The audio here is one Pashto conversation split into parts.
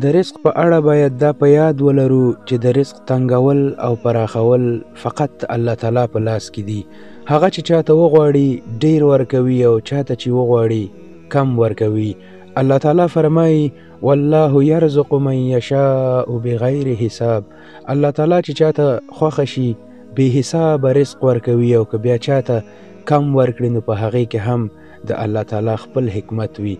د رزق په اړه باید دا په یاد ولرو چې د رزق تنګول او پراخول فقط الله تعالی په لاس کې دي. هغه چې چاته وغواړي ډیر ورکوي او چاته چې وغواړي کم ورکوي. الله تعالی فرمایي والله يرزق من يشاء بغیر حساب. الله تعالی چې چاته خوښه شي بې حساب رزق ورکوي، او که بیا چاته کم ورکړي نو په هغې کې هم د الله تعالی خپل حکمت وي.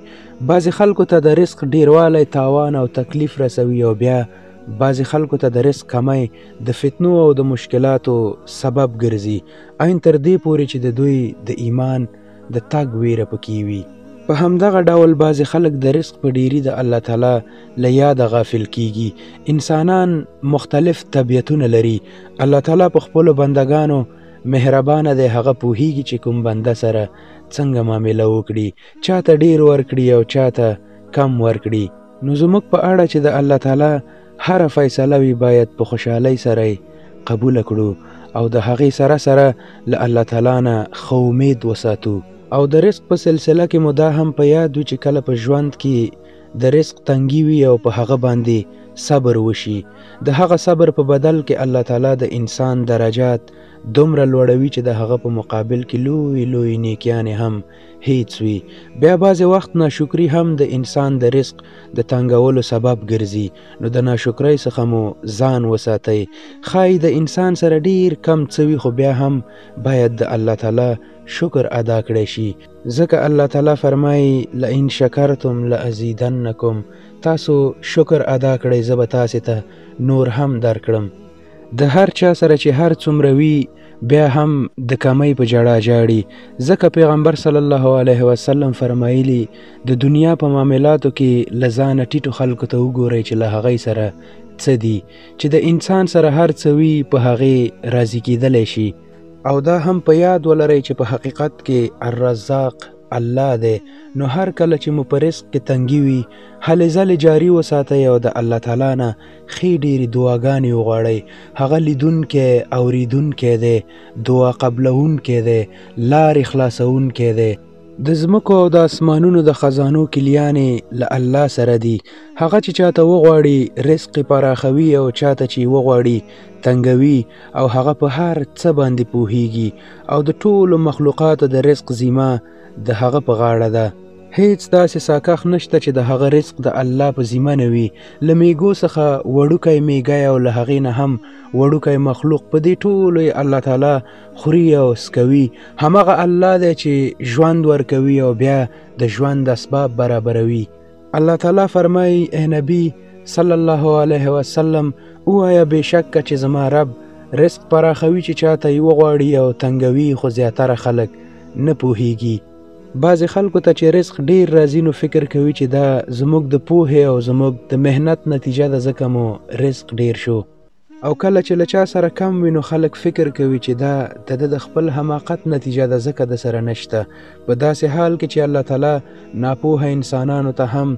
بعضې خلکو ته د رزق ډیروالی تاوان او تکلیف رسوي، او بیا بعضې خلکو ته د رزق کمی د فتنو او د مشکلاتو سبب ګرځي، عین تر دې پورې چې د دوی د ایمان د تګ ویره پکې وي. په همدغه ډول بعضې خلک د رزق په ډیري د الله تعالی له یاده غافل کیږي. انسانان مختلف طبیعتونه لري. الله تعالی په خپلو بندګانو مهربانه دی. هغه پوهیږي چې کوم بنده سره څنګه معامله وکړي، چاته ډیر ورکړي او چاته کم ورکړي. نو زموږ په اړه چې د الله تعالی هره فیصله وي باید په خوشحالۍ سره قبول کړو او د هغې سره سره له الله تعالی نه ښه امید وساتو. او د رزق په سلسله کې مو دا هم په یاد وي چې کله په ژوند کې د رزق تنګي وي او په هغه باندې صبر وشي، د هغه صبر په بدل کې الله تعالی د انسان درجات دومره لوړوي چې د هغه په مقابل کې لوی لوی نیکیانې هم هیڅ وي. بیا بعضې وخت ناشکري هم د انسان د رزق د تنګولو سبب ګرځي. نو د ناشکرۍ څخه مو ځان وساتئ. ښایي د انسان سره ډیر کم څه وي، خو بیا هم باید د الله تعالی شکر ادا کړی شي، ځکه الله تعالی فرمایي لئن شکرتم لازیدنکم. تاسو شکر ادا کړئ زه به تاسې ته نور هم درکړم. د هر چا سره چې هر څومره وي بیا هم د کمی په جړا جاړي، ځکه پیغمبر صلی الله علیه وسلم فرمایلی د دنیا په معاملاتو کې له ځانه ټیټو خلکو ته وګورئ چې له هغې سره څه دي، چې د انسان سره هر څه وي په هغې راضي کیدلی شي. او دا هم په یاد ولرئ چې په حقیقت کې الرزاق الله دی. نو هر کله چې مو په رزق کې تنګي وي هلې ځلې جاري وساتئ او د الله تعالی نه ښې ډېرې دعاګانې وغواړئ. هغه لیدونکی اورېدونکی دی، دعا قبلونکی دی، لارې خلاصونکی دی. د ځمکو او د اسمانونو د خزانو کلیانې له الله سره دي. هغه چې چاته وغواړي رزق پراخوي او چاته چې وغواړي تنګوي، او هغه په هر څه باندې پوهیږي. او د ټولو مخلوقاتو د رزق ذمه د هغه په غاړه ده. هیڅ داسې ساکخ نشته چې د هغه رزق د الله په ذمه نه وي. له میږو څخه وړوکی میږی او له هغې نه هم وړوکی مخلوق، په دې ټولو یې الله تعالی خوري او سکوي. همغه الله دی چې ژوند ورکوي او بیا د ژوند اسباب برابروي. الله تعالی فرمایي ای نبی صلی الله علیه وسلم ووایه بېشکه چې زما رب رزق پراخوي چې چاته یې وغواړي او تنګوي، خو زیاتره خلک نه پوهیږي. بعضې خلکو ته چې رزق ډیر راځي نو فکر کوي چې دا زموږ د پوهې او زموږ د مهنت نتیجه ده، ځکه مو رزق ډیر شو. او کله چې له چا سره کم وي نو خلک فکر کوي چې دا د خپل حماقت نتیجه ده، ځکه د سره نشته. په داسې حال کې چې الله تعالی ناپوهه انسانانو ته هم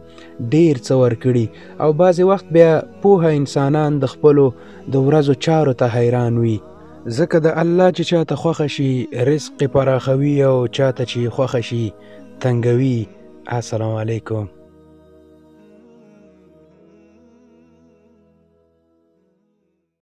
ډیر څه ورکړي، او بعضې وخت بیا پوهه انسانان د خپلو د ورځو چارو ته حیران وي. ځکه د الله چې چاته خوښه شي رزق پراخوي او چاته چې خوښه شي تنګوي. السلام علیکم.